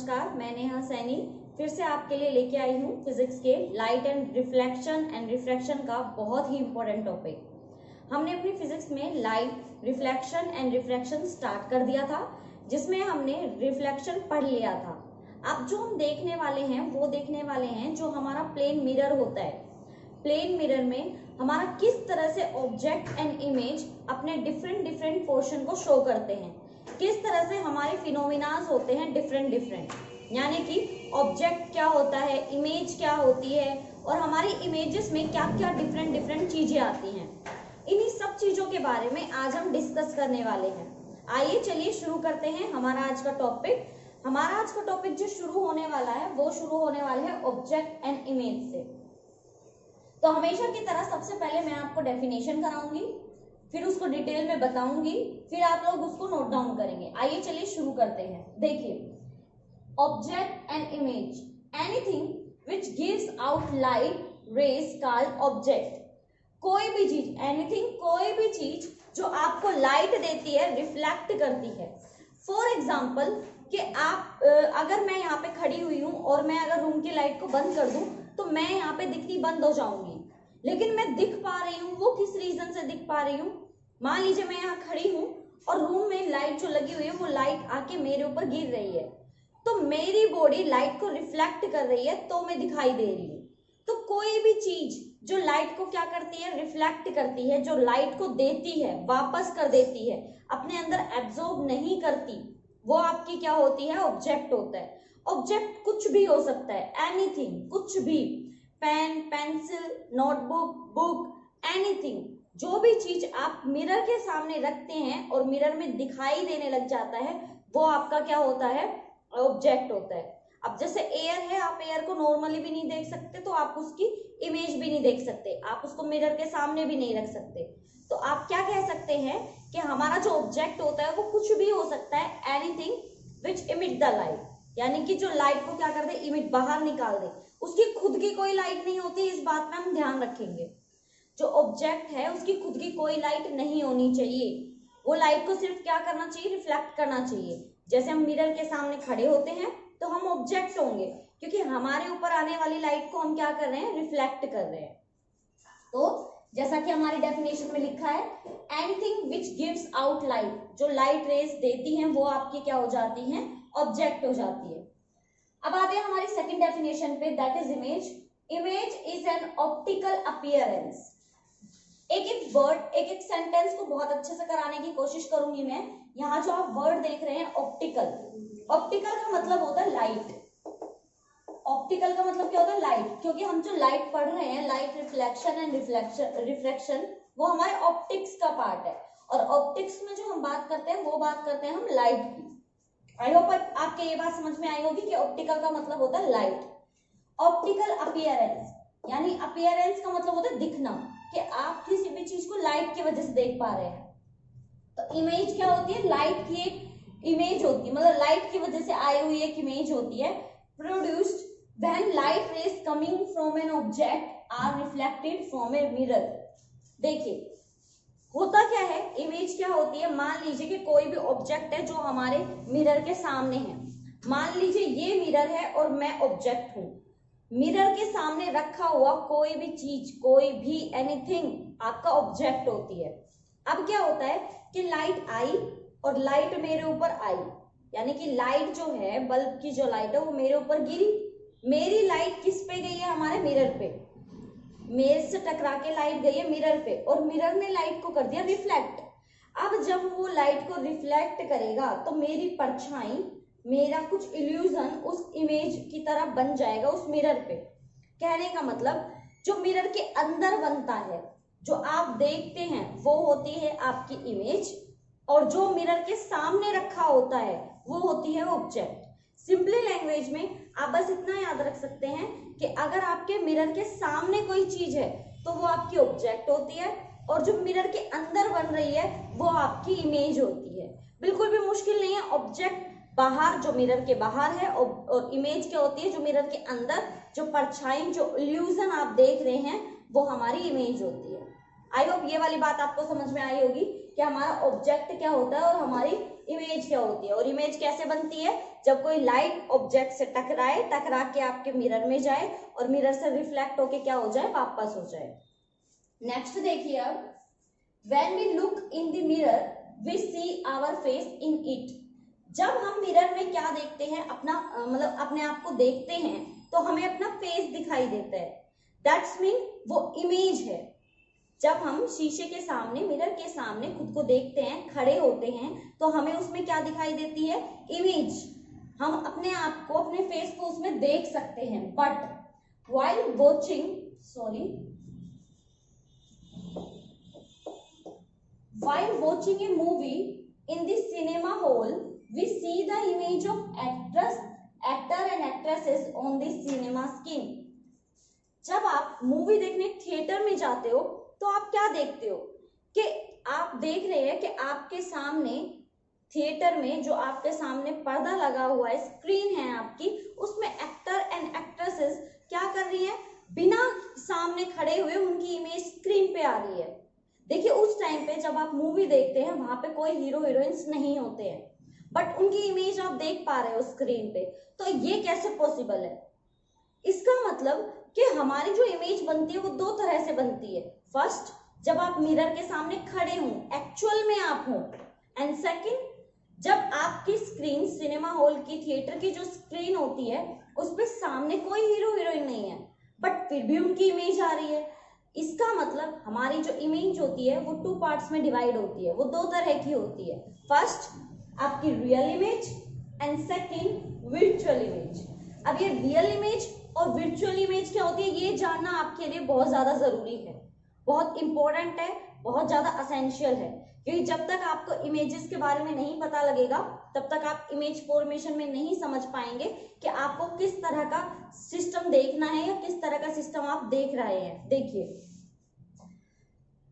नमस्कार, मैं नेहा सैनी फिर से आपके लिए लेके आई हूँ फिजिक्स के लाइट एंड रिफ्रैक्शन का बहुत ही इम्पोर्टेंट टॉपिक। हमने अपनी फिजिक्स में light, reflection and refraction start कर दिया था, जिसमें हमने रिफ्लेक्शन पढ़ लिया था। अब जो हम देखने वाले हैं वो देखने वाले हैं जो हमारा प्लेन मिरर होता है। प्लेन मिरर में हमारा किस तरह से ऑब्जेक्ट एंड इमेज अपने डिफरेंट पोर्शन को शो करते हैं, किस तरह से हमारे फिनोमिनाज होते हैं डिफरेंट, यानी कि ऑब्जेक्ट क्या होता है, इमेज क्या होती है और हमारी इमेजेस में क्या क्या डिफरेंट चीजें आती हैं। इन्हीं सब चीजों के बारे में आज हम डिस्कस करने वाले हैं। आइए चलिए शुरू करते हैं हमारा आज का टॉपिक। हमारा आज का टॉपिक जो शुरू होने वाला है वो शुरू होने वाला है ऑब्जेक्ट एंड इमेज से। तो हमेशा की तरह सबसे पहले मैं आपको डेफिनेशन कराऊंगी, फिर उसको डिटेल में बताऊंगी, फिर आप लोग उसको नोट डाउन करेंगे। आइए चलिए शुरू करते हैं। देखिए, object and image, anything which gives out light rays called object. कोई भी चीज, एनीथिंग, कोई भी चीज जो आपको लाइट देती है, रिफ्लेक्ट करती है। फॉर एग्जाम्पल कि आप अगर मैं यहाँ पे खड़ी हुई हूँ और मैं अगर रूम की लाइट को बंद कर दूं तो मैं यहाँ पे दिखनी बंद हो जाऊंगी, लेकिन मैं दिख पा रही हूँ। वो किस रीजन से दिख पा रही हूँ? मान लीजिए मैं यहाँ खड़ी हूँ और रूम में लाइट जो लगी हुई है वो लाइट आके मेरे ऊपर गिर रही है, तो मेरी बॉडी लाइट को रिफ्लेक्ट कर रही है, तो मैं दिखाई दे रही हूँ। तो कोई भी चीज जो लाइट को क्या करती है, रिफ्लेक्ट करती है, जो लाइट को देती है, वापस कर देती है, अपने अंदर एब्जॉर्ब नहीं करती, वो आपकी क्या होती है, ऑब्जेक्ट होता है। ऑब्जेक्ट कुछ भी हो सकता है, एनीथिंग, कुछ भी, pen, pencil, notebook, book, anything. जो भी चीज आप मिरर के सामने रखते हैं और मिरर में दिखाई देने लग जाता है, वो आपका क्या होता है, ऑब्जेक्ट होता है। अब जैसे एयर है, आप एयर को नॉर्मली भी नहीं देख सकते, तो आप उसकी इमेज भी नहीं देख सकते, आप उसको मिरर के सामने भी नहीं रख सकते। तो आप क्या कह सकते हैं कि हमारा जो ऑब्जेक्ट होता है वो कुछ भी हो सकता है, anything which emit the light, यानी कि जो लाइट को क्या कर दे, इमिट, बाहर निकाल दे। उसकी खुद की कोई लाइट नहीं होती, इस बात में हम ध्यान रखेंगे। जो ऑब्जेक्ट है उसकी खुद की कोई लाइट नहीं होनी चाहिए, वो लाइट को सिर्फ क्या करना चाहिए, रिफ्लेक्ट करना चाहिए। जैसे हम मिरर के सामने खड़े होते हैं तो हम ऑब्जेक्ट होंगे, क्योंकि हमारे ऊपर आने वाली लाइट को हम क्या कर रहे हैं, रिफ्लेक्ट कर रहे हैं। तो जैसा कि हमारी डेफिनेशन में लिखा है, anything which gives out light, जो लाइट रेज देती हैं वो आपकी क्या हो जाती हैं, ऑब्जेक्ट हो जाती है। अब आते हैं हमारी सेकंड डेफिनेशन पे, that is image. Image is an optical appearance. एक वर्ड, एक सेंटेंस को बहुत अच्छे से कराने की कोशिश करूंगी मैं। यहाँ जो आप वर्ड देख रहे हैं, ऑप्टिकल, ऑप्टिकल का मतलब होता है लाइट। ऑप्टिकल का मतलब क्या होता है, लाइट, क्योंकि हम जो लाइट पढ़ रहे हैं, लाइट रिफ्लेक्शन एंड रिफ्रैक्शन, वो हमारे ऑप्टिक्स का पार्ट है। और ऑप्टिक्स में जो हम बात करते हैं वो बात करते हैं हम लाइट की। आई होप आपके ये बात समझ में आई होगी कि ऑप्टिकल का मतलब होता है लाइट। ऑप्टिकल अपीयरेंस, यानी अपीयरेंस का मतलब होता है दिखना, कि आप किसी भी चीज को लाइट की वजह से देख पा रहे हैं। तो इमेज क्या होती है, लाइट की एक इमेज होती है, मतलब लाइट की वजह से आई हुई एक इमेज होती है, produced when light rays coming from an object are reflected from a mirror. देखिए होता क्या है, इमेज क्या होती है, मान लीजिए कि कोई भी ऑब्जेक्ट है जो हमारे मिरर के सामने है। मान लीजिए ये मिरर है और मैं ऑब्जेक्ट हूं। मिरर के सामने रखा हुआ कोई भी चीज, कोई भी एनीथिंग आपका ऑब्जेक्ट होती है। अब क्या होता है कि लाइट आई और लाइट मेरे ऊपर आई, यानी कि लाइट जो है, बल्ब की जो लाइट है वो मेरे ऊपर गिरी। मेरी लाइट किस पे गई है, हमारे मिरर पे, मेरे से टकरा के लाइट गई है मिरर पे, और मिरर ने लाइट को कर दिया रिफ्लेक्ट। अब जब वो लाइट को रिफ्लेक्ट करेगा तो मेरी परछाई, मेरा कुछ इल्यूजन उस इमेज की तरह बन जाएगा उस मिरर पे। कहने का मतलब जो मिरर के अंदर बनता है, जो आप देखते हैं, वो होती है आपकी इमेज, और जो मिरर के सामने रखा होता है वो होती है ऑब्जेक्ट। सिंपली लैंग्वेज में आप बस इतना याद रख सकते हैं कि अगर आपके मिरर के सामने कोई चीज है तो वो आपकी ऑब्जेक्ट होती है, और जो मिरर के अंदर बन रही है वो आपकी इमेज होती है। बिल्कुल भी मुश्किल नहीं है। ऑब्जेक्ट बाहर, जो मिरर के बाहर है, और इमेज क्या होती है, जो मिरर के अंदर, जो परछाई, जो इल्यूजन आप देख रहे हैं वो हमारी इमेज होती है। आई होप ये वाली बात आपको समझ में आई होगी कि हमारा ऑब्जेक्ट क्या होता है और हमारी इमेज क्या होती है। और इमेज कैसे बनती है, जब कोई लाइट ऑब्जेक्ट से टकराए, टकरा के आपके मिरर में जाए और मिरर से रिफ्लेक्ट होके क्या हो जाए, वापस हो जाए। नेक्स्ट देखिए अब, when we look in the mirror we see our face in it. जब हम मिरर में क्या देखते हैं, अपना मतलब अपने आप को देखते हैं, तो हमें अपना फेस दिखाई देता है। दैट्स मीन वो इमेज है। जब हम शीशे के सामने, मिरर के सामने खुद को देखते हैं, खड़े होते हैं, तो हमें उसमें क्या दिखाई देती है, इमेज। हम अपने आप को, अपने फेस को उसमें देख सकते हैं। But while watching a movie in the cinema hall, we see the image of actor and actresses on the cinema screen. जब आप मूवी देखने थिएटर में जाते हो तो आप क्या देखते हो कि आप देख रहे हैं कि आपके सामने थिएटर में जो आपके सामने पर्दा लगा हुआ है, स्क्रीन है आपकी, उसमें एक्टर एंड एक्ट्रेसेस क्या कर रही है, बिना सामने खड़े हुए उनकी इमेज स्क्रीन पे आ रही है। देखिए उस टाइम पे जब आप मूवी देखते हैं वहां पे कोई हीरो हीरोइंस नहीं होते हैं, बट उनकी इमेज आप देख पा रहे हो स्क्रीन पे। तो ये कैसे पॉसिबल है? इसका मतलब कि हमारी जो इमेज बनती है वो दो तरह से बनती है। फर्स्ट, जब आप मिरर के सामने खड़े हों, एक्चुअल में आप हों, एंड सेकंड, जब आपकी स्क्रीन, सिनेमा हॉल की, थिएटर की जो स्क्रीन होती है उस पे सामने कोई हीरो हीरोइन नहीं है, बट फिर भी उनकी इमेज आ रही है। इसका मतलब हमारी जो इमेज होती है वो टू पार्ट्स में डिवाइड होती है, वो दो तरह की होती है। फर्स्ट आपकी real image and second virtual image. अब ये रियल इमेज और वर्चुअल इमेज क्या होती है ये जानना आपके लिए बहुत ज्यादा जरूरी है, बहुत इंपॉर्टेंट है, बहुत ज्यादा असेंशियल है। क्योंकि जब तक आपको इमेजेस के बारे में नहीं पता लगेगा तब तक आप इमेज फॉर्मेशन में नहीं समझ पाएंगे कि आपको किस तरह का सिस्टम देखना है या किस तरह का सिस्टम आप देख रहे हैं। देखिए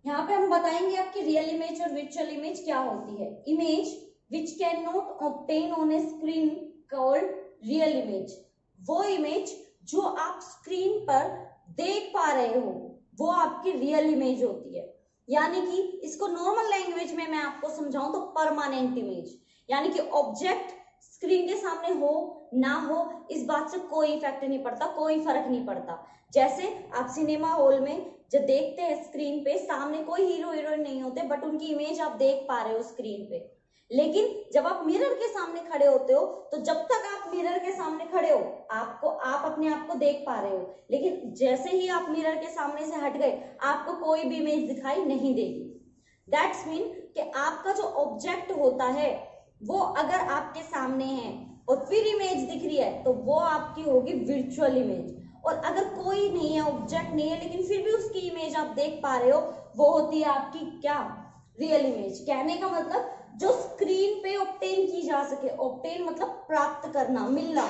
यहाँ पे हम बताएंगे आपकी रियल इमेज और वर्चुअल इमेज क्या होती है। Image which can not obtain on A screen called real image. वो इमेज जो आप स्क्रीन पर देख पा रहे हो वो आपकी रियल इमेज होती है। यानी कि इसको नॉर्मल लैंग्वेज में मैं आपको समझाऊं तो परमानेंट इमेज, यानी कि ऑब्जेक्ट स्क्रीन के सामने हो ना हो इस बात से कोई इफेक्ट नहीं पड़ता, कोई फर्क नहीं पड़ता। जैसे आप सिनेमा हॉल में जब देखते हैं स्क्रीन पे सामने कोई हीरो हीरोइन नहीं होते बट उनकी इमेज आप देख पा रहे हो स्क्रीन पे। लेकिन जब आप मिरर के सामने खड़े होते हो तो जब तक आप मिरर के सामने खड़े हो आप अपने आप को देख पा रहे हो, लेकिन जैसे ही आप मिरर के सामने से हट गए आपको कोई भी इमेज दिखाई नहीं देगी। दैट्स मीन कि आपका जो ऑब्जेक्ट होता है वो अगर आपके सामने है और फिर इमेज दिख रही है तो वो आपकी होगी वर्चुअल इमेज। और अगर कोई नहीं है, ऑब्जेक्ट नहीं है, लेकिन फिर भी उसकी इमेज आप देख पा रहे हो, वो होती है आपकी क्या, रियल इमेज। कहने का मतलब जो स्क्रीन पे ऑब्टेन की जा सके, ऑब्टेन मतलब प्राप्त करना, मिलना,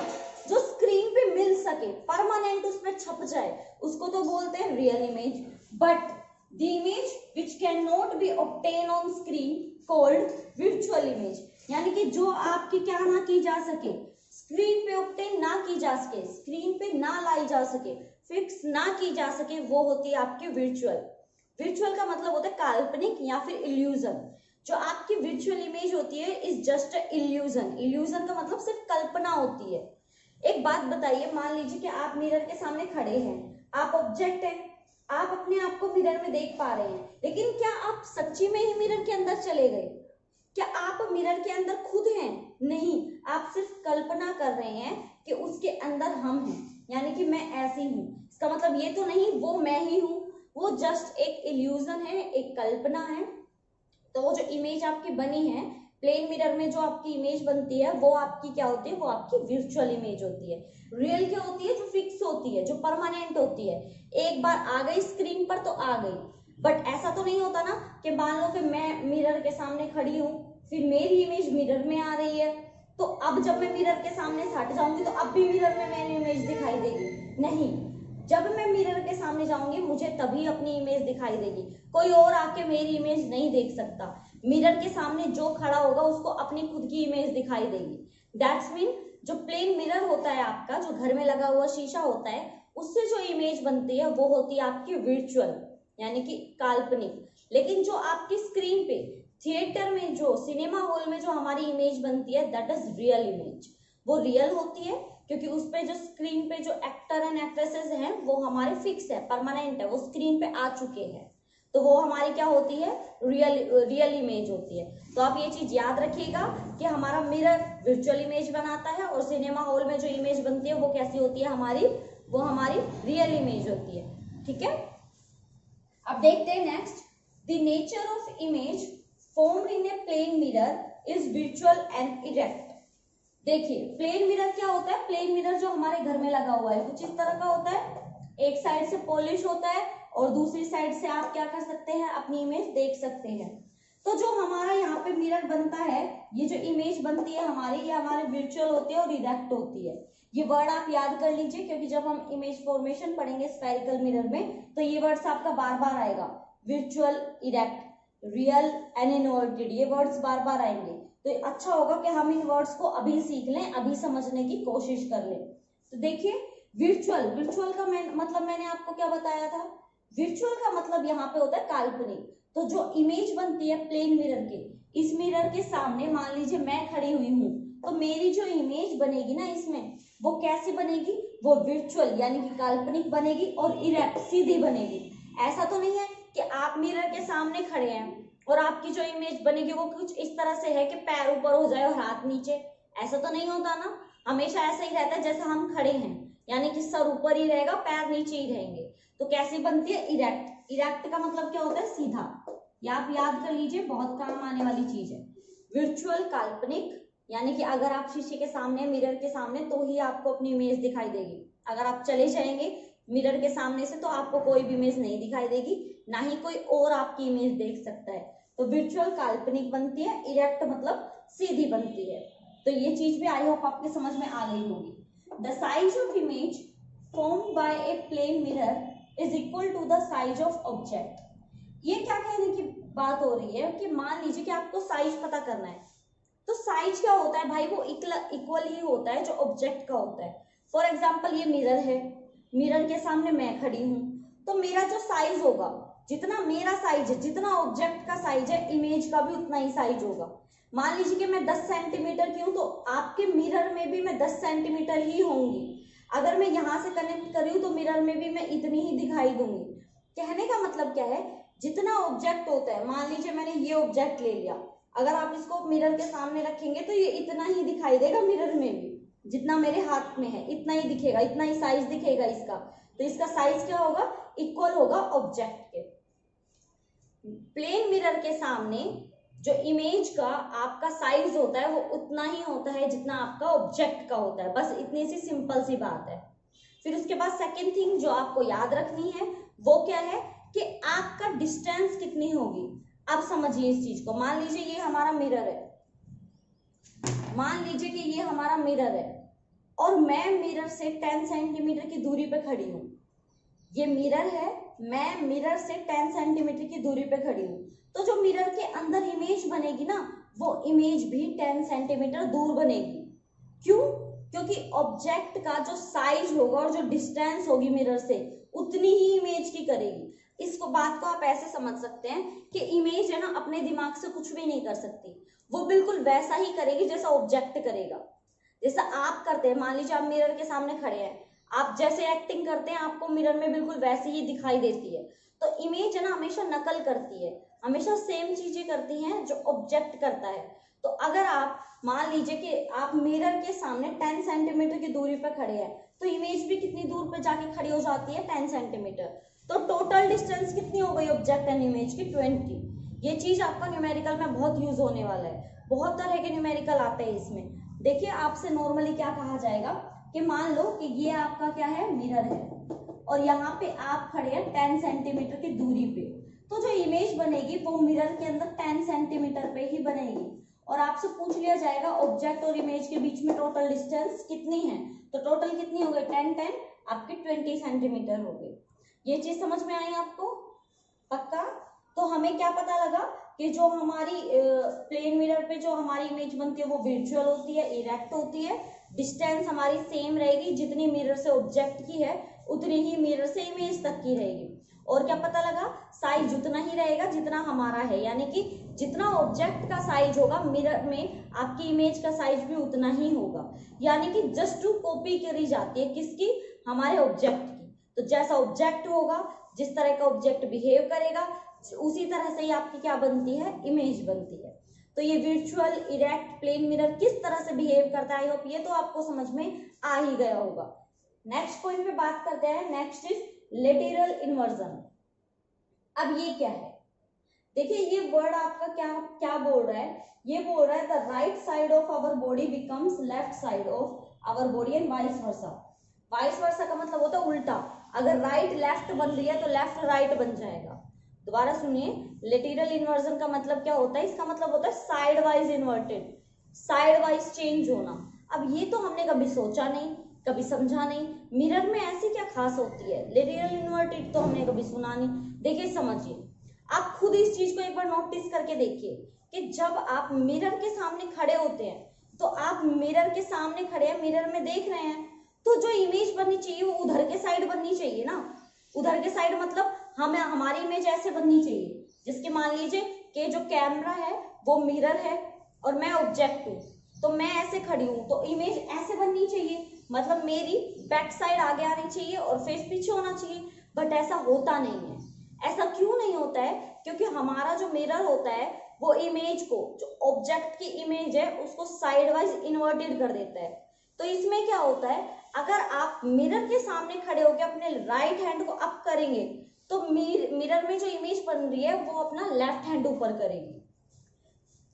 जो स्क्रीन पे मिल सके, परमानेंट उस पर छप जाए, उसको तो बोलते हैं real image. But the image which can not be obtain on screen called virtual image. यानी कि जो आपकी क्या ना की जा सके, स्क्रीन पे ऑब्टेन ना की जा सके, स्क्रीन पे ना लाई जा सके, फिक्स ना की जा सके, वो होती है आपकी वर्चुअल। वर्चुअल का मतलब होता है काल्पनिक या फिर इल्यूजन। जो आपकी वर्चुअल इमेज होती है इज जस्ट इल्यूजन। इल्यूजन का मतलब सिर्फ कल्पना होती है। एक बात बताइए, मान लीजिए कि आप मिरर के सामने खड़े हैं, आप ऑब्जेक्ट हैं, आप अपने आप को मिरर में देख पा रहे हैं, लेकिन क्या आप सच्ची में ही मिरर के अंदर चले गए? क्या आप मिरर के अंदर खुद हैं? नहीं, आप सिर्फ कल्पना कर रहे हैं कि उसके अंदर हम हैं, यानी कि मैं ऐसी हूं। इसका मतलब ये तो नहीं वो मैं ही हूं, वो जस्ट एक इल्यूजन है, एक कल्पना है। तो वो जो इमेज आपकी बनी है प्लेन मिरर में, जो आपकी इमेज बनती है वो आपकी क्या होती है, वो आपकी वर्चुअल इमेज होती है। रियल क्या होती है, जो फिक्स होती है, जो परमानेंट होती है, एक बार आ गई स्क्रीन पर तो आ गई। बट ऐसा तो नहीं होता ना कि मान लो कि मैं मिरर के सामने खड़ी हूँ, फिर मेरी इमेज मिरर में आ रही है, तो अब जब मैं मिरर के सामने से हट जाऊंगी तो अब भी मिरर में मेरी इमेज दिखाई देगी? नहीं, जब मैं मिरर के सामने जाऊंगी मुझे तभी अपनी इमेज दिखाई देगी, कोई और आके मेरी इमेज नहीं देख सकता। मिरर के सामने जो खड़ा होगा उसको अपनी खुद की इमेज दिखाई देगी। दैट्स मीन जो प्लेन मिरर होता है आपका, जो घर में लगा हुआ शीशा होता है, उससे जो इमेज बनती है वो होती है आपकी वर्चुअल। यानी कि काल्पनिक। लेकिन जो आपकी स्क्रीन पे थिएटर में जो सिनेमा हॉल में जो हमारी इमेज बनती है दैट इज रियल इमेज, वो रियल होती है क्योंकि उस पे जो स्क्रीन पे जो एक्टर एंड एक्ट्रेसेस हैं वो हमारे फिक्स है, परमानेंट है, वो स्क्रीन पे आ चुके हैं, तो वो हमारी क्या होती है, रियल इमेज होती है। तो आप ये चीज याद रखिएगा कि हमारा मिरर वर्चुअल इमेज बनाता है और सिनेमा हॉल में जो इमेज बनती है वो कैसी होती है हमारी, वो हमारी रियल इमेज होती है। ठीक है, अब देखते हैं next, the nature of image formed in a plane mirror is virtual and erect। देखिए प्लेन मिरर क्या होता है, प्लेन मिरर जो हमारे घर में लगा हुआ है कुछ इस तरह का होता है, एक साइड से पॉलिश होता है और दूसरी साइड से आप क्या कर सकते हैं, अपनी इमेज देख सकते हैं। तो जो हमारा यहाँ पे मिरर बनता है, ये जो इमेज बनती है हमारी, ये हमारे वर्चुअल होती है और इरेक्ट होती है। ये वर्ड आप याद कर लीजिए क्योंकि जब हम इमेज फॉर्मेशन पढ़ेंगे स्फेरिकल मिरर में तो ये वर्ड्स आपका बार बार आएगा, virtual, erect, real and inverted, ये वर्ड्स बार बार आएंगे। तो अच्छा होगा कि हम इन वर्ड्स को अभी सीख लें, अभी समझने की कोशिश कर लें। तो देखिए वर्चुअल, वर्चुअल का मतलब मैंने आपको क्या बताया था, वर्चुअल का मतलब यहाँ पे होता है काल्पनिक। तो जो इमेज बनती है प्लेन मिरर के, इस मिरर के सामने मान लीजिए मैं खड़ी हुई हूँ, तो मेरी जो इमेज बनेगी ना इसमें, वो कैसी बनेगी, वो वर्चुअल यानी कि काल्पनिक बनेगी और इरेक्ट, सीधी बनेगी। ऐसा तो नहीं है कि आप मिरर के सामने खड़े हैं और आपकी जो इमेज बनेगी वो कुछ इस तरह से है कि पैर ऊपर हो जाए और हाथ नीचे, ऐसा तो नहीं होता ना, हमेशा ऐसा ही रहता है जैसे हम खड़े हैं, यानी कि सर ऊपर ही रहेगा, पैर नीचे ही रहेंगे। तो कैसी बनती है, इरेक्ट। इरेक्ट का मतलब क्या होता है, सीधा। ये आप याद कर लीजिए, बहुत काम आने वाली चीज है। वर्चुअल, काल्पनिक, यानी कि अगर आप शीशे के सामने, मिरर के सामने, तो ही आपको अपनी इमेज दिखाई देगी। अगर आप चले जाएंगे मिरर के सामने से तो आपको कोई भी इमेज नहीं दिखाई देगी, ना ही कोई और आपकी इमेज देख सकता है। तो वर्चुअल काल्पनिक बनती है, इरेक्ट मतलब सीधी बनती है। तो ये चीज भी आई होप आपके समझ में आ गई होगी। The size of image formed by a plane mirror is equal to the size of object. ये क्या कहने की बात हो रही है कि मान लीजिए कि आपको साइज पता करना है, तो साइज क्या होता है भाई, वो इक्वल ही होता है जो ऑब्जेक्ट का होता है। फॉर एग्जाम्पल ये मिरर है, मिरर के सामने मैं खड़ी हूं, तो मेरा जो साइज होगा, जितना मेरा साइज है, जितना ऑब्जेक्ट का साइज है, इमेज का भी उतना ही साइज होगा। मान लीजिए कि मैं 10 सेंटीमीटर की हूं, तो आपके मिरर में भी मैं 10 सेंटीमीटर ही होंगी। अगर मैं यहां से कनेक्ट कर रही हूं तो मिरर में भी मैं इतनी ही दिखाई दूंगी। कहने का मतलब क्या है, जितना ऑब्जेक्ट होता है, मान लीजिए मैंने ये ऑब्जेक्ट ले लिया, अगर आप इसको मिरर के सामने रखेंगे तो ये इतना ही दिखाई देगा, मिरर में भी जितना मेरे हाथ में है इतना ही दिखेगा, इतना ही साइज दिखेगा इसका। तो इसका साइज क्या होगा, इक्वल होगा ऑब्जेक्ट के। प्लेन मिरर के सामने जो इमेज का आपका साइज होता है वो उतना ही होता है जितना आपका ऑब्जेक्ट का होता है, बस इतनी सी सिंपल सी बात है। फिर उसके बाद सेकंड थिंग जो आपको याद रखनी है वो क्या है कि आपका डिस्टेंस कितनी होगी। अब समझिए इस चीज को, मान लीजिए ये हमारा मिरर है, मान लीजिए कि ये हमारा मिरर है और मैं मिरर से 10 सेंटीमीटर की दूरी पे खड़ी हूँ। ये मिरर है, मैं मिरर से 10 सेंटीमीटर की दूरी पे खड़ी हूँ, तो जो मिरर के अंदर इमेज बनेगी ना, वो इमेज भी 10 सेंटीमीटर दूर बनेगी। क्यों? क्योंकि ऑब्जेक्ट का जो साइज होगा और जो डिस्टेंस होगी मिरर से, उतनी ही इमेज की करेगी। इसको बात को आप ऐसे समझ सकते हैं कि इमेज है ना, अपने दिमाग से कुछ भी नहीं कर सकती, वो बिल्कुल वैसा ही करेगी जैसा ऑब्जेक्ट करेगा। जैसा आप करते हैं, मान लीजिए आप मिरर के सामने खड़े हैं, आप जैसे एक्टिंग करते हैं आपको मिरर में बिल्कुल वैसी ही दिखाई देती है। तो इमेज है ना हमेशा नकल करती है, हमेशा सेम चीजें करती हैं जो ऑब्जेक्ट करता है। तो अगर आप मान लीजिए कि आप मिरर के सामने 10 सेंटीमीटर की दूरी पर खड़े हैं, तो इमेज भी कितनी दूर पर जाके खड़ी हो जाती है, 10 सेंटीमीटर। तो टोटल डिस्टेंस कितनी हो गई ऑब्जेक्ट एंड इमेज की, 20। ये चीज आपका न्यूमेरिकल में बहुत यूज होने वाला है, बहुत तरह के न्यूमेरिकल आते हैं इसमें। देखिए आपसे नॉर्मली क्या कहा जाएगा कि मान लो कि ये आपका क्या है, मिरर है, और यहाँ पे आप खड़े हैं 10 सेंटीमीटर की दूरी पे, तो जो इमेज बनेगी वो मिरर के अंदर 10 सेंटीमीटर पे ही बनेगी। और आपसे पूछ लिया जाएगा ऑब्जेक्ट और इमेज के बीच में टोटल डिस्टेंस कितनी है, तो टोटल कितनी हो गई, 10 10 आपके 20 सेंटीमीटर हो गई। ये चीज समझ में आई आपको, पक्का? तो हमें क्या पता लगा कि जो हमारी प्लेन मिरर पे जो हमारी इमेज बनती है वो वर्चुअल होती है, इरेक्ट होती है, डिस्टेंस हमारी सेम रहेगी, जितनी मिरर से ऑब्जेक्ट की है उतनी ही मिरर से इमेज तक की रहेगी। और क्या पता लगा, साइज उतना ही रहेगा जितना हमारा है, यानी कि जितना ऑब्जेक्ट का साइज होगा मिरर में आपकी इमेज का साइज भी उतना ही होगा, यानी कि जस्ट टू कॉपी करी जाती है किसकी, हमारे ऑब्जेक्ट की। तो जैसा ऑब्जेक्ट होगा, जिस तरह का ऑब्जेक्ट बिहेव करेगा, उसी तरह से ही आपकी क्या बनती है, इमेज बनती है। तो ये वर्चुअल इरेक्ट प्लेन मिरर किस तरह से बिहेव करता है, आई होप ये तो आपको समझ में आ ही गया होगा। नेक्स्ट पॉइंट पे बात करते हैं, नेक्स्ट इज लेटरल इन्वर्जन। अब ये क्या है, देखिए ये वर्ड आपका क्या क्या बोल रहा है, ये बोल रहा है the right side of our body becomes left side of our body and vice versa. Vice versa का मतलब होता है उल्टा, अगर राइट लेफ्ट बन रही है तो लेफ्ट राइट बन जाएगा। दोबारा सुनिए, लेटरल इन्वर्जन का मतलब क्या होता है, इसका मतलब होता है side wise inverted, side wise change होना। अब ये तो हमने कभी सोचा नहीं, कभी समझा नहीं, मिरर में ऐसी क्या खास होती है, लेटरल इन्वर्टेड तो हमने कभी सुना नहीं। देखिए समझिए, आप खुद इस चीज को एक बार नोटिस करके देखिए कि जब आप मिरर के सामने खड़े होते हैं, तो आप मिरर के सामने खड़े हैं, मिरर में देख रहे हैं, तो जो इमेज बननी चाहिए वो उधर के साइड बननी चाहिए ना। उधर के साइड मतलब हमें हमारी इमेज ऐसे बननी चाहिए, जिसके मान लीजिए कि जो कैमरा है वो मिरर है और मैं ऑब्जेक्ट हूँ, तो मैं ऐसे खड़ी हूँ तो इमेज ऐसे बननी चाहिए, मतलब मेरी बैक साइड आगे आनी चाहिए और फेस पीछे होना चाहिए। बट ऐसा होता नहीं है। ऐसा क्यों नहीं होता है, क्योंकि हमारा जो मिरर होता है वो इमेज को, जो ऑब्जेक्ट की इमेज है उसको साइड वाइज इन्वर्टेड कर देता है। तो इसमें क्या होता है, अगर आप मिरर के सामने खड़े होकर अपने राइट हैंड को अप करेंगे तो मिरर में जो इमेज बन रही है वो अपना लेफ्ट हैंड ऊपर करेगी।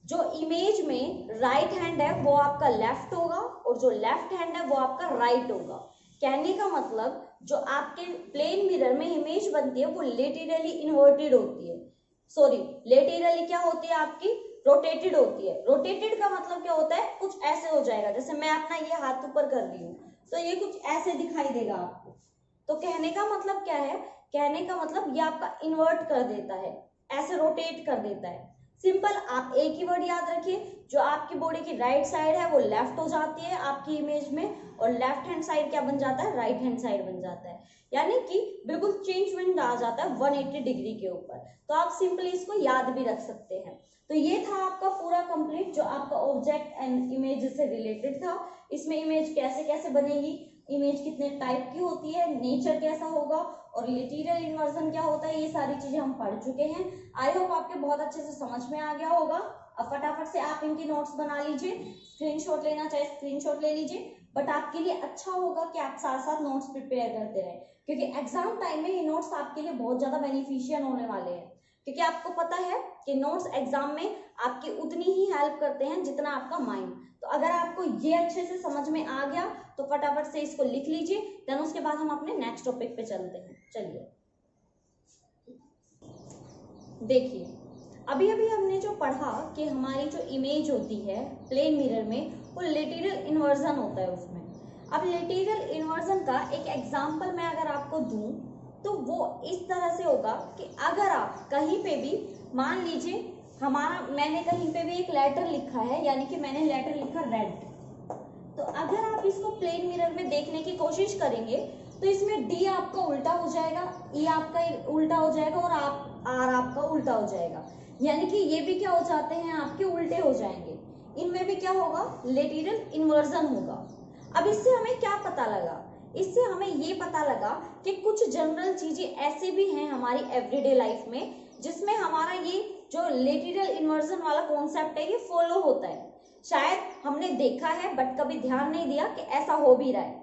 जो इमेज में राइट हैंड है वो आपका लेफ्ट होगा और जो लेफ्ट हैंड है वो आपका राइट होगा। कहने का मतलब जो आपके प्लेन मिरर में इमेज बनती है वो लेटरली इन्वर्टेड होती है, सॉरी लेटरली क्या होती है आपकी, रोटेटेड होती है। रोटेटेड का मतलब क्या होता है, कुछ ऐसे हो जाएगा, जैसे मैं अपना ये हाथ ऊपर कर रही हूँ तो ये कुछ ऐसे दिखाई देगा आपको। तो कहने का मतलब क्या है, कहने का मतलब ये आपका इन्वर्ट कर देता है, ऐसे रोटेट कर देता है। सिंपल, आप एक ही वर्ड याद रखिए, जो आपकी बॉडी की राइट साइड है वो लेफ्ट हो जाती है आपकी इमेज में, और लेफ्ट हैंड साइड क्या बन जाता है, राइट हैंड साइड बन जाता है, यानी कि बिल्कुल चेंजमेंट आ जाता है 180 डिग्री के ऊपर। तो आप सिंपली इसको याद भी रख सकते हैं। तो ये था आपका पूरा कंप्लीट जो आपका ऑब्जेक्ट एंड इमेज से रिलेटेड था। इसमें इमेज कैसे कैसे बनेगी, इमेज कितने टाइप की होती है, नेचर कैसा होगा और लेटरल इन्वर्जन क्या होता है, ये सारी चीजें हम पढ़ चुके हैं। आई होप आपके बहुत अच्छे से समझ में आ गया होगा। अब फटाफट से आप इनकी नोट्स बना लीजिए, स्क्रीनशॉट लेना चाहे स्क्रीनशॉट ले लीजिए, बट आपके लिए अच्छा होगा कि आप साथ साथ नोट्स प्रिपेयर करते रहें, क्योंकि एग्जाम टाइम में ये नोट्स आपके लिए बहुत ज्यादा बेनिफिशियल होने वाले हैं। क्योंकि आपको पता है कि नोट्स एग्जाम में आपकी उतनी ही हेल्प करते हैं जितना आपका माइंड। तो अगर आपको ये अच्छे से समझ में आ गया तो फटाफट से इसको लिख लीजिए, देन उसके बाद हम अपने नेक्स्ट टॉपिक पे चलते हैं। चलिए देखिए, अभी अभी हमने जो पढ़ा कि हमारी जो इमेज होती है प्लेन मिरर में वो लेटरल इन्वर्जन होता है उसमें। अब लेटरल इन्वर्जन का एक एग्जांपल मैं अगर आपको दूं तो वो इस तरह से होगा कि अगर आप कहीं पे भी मान लीजिए मैंने कहीं पे भी एक लेटर लिखा है, यानी कि मैंने लेटर लिखा रेड, तो अगर आप इसको प्लेन मिरर में देखने की कोशिश करेंगे तो इसमें डी आपका उल्टा हो जाएगा, ई आपका उल्टा हो जाएगा और आर आपका उल्टा हो जाएगा, यानी कि ये भी क्या हो जाते हैं आपके उल्टे हो जाएंगे। इनमें भी क्या होगा, लेटरल इन्वर्जन होगा। अब इससे हमें क्या पता लगा, इससे हमें ये पता लगा कि कुछ जनरल चीजें ऐसी भी हैं हमारी एवरीडे लाइफ में जिसमें हमारा ये जो लेटरल इन्वर्जन वाला कॉन्सेप्ट है ये फॉलो होता है। शायद हमने देखा है बट कभी ध्यान नहीं दिया कि ऐसा हो भी रहा है।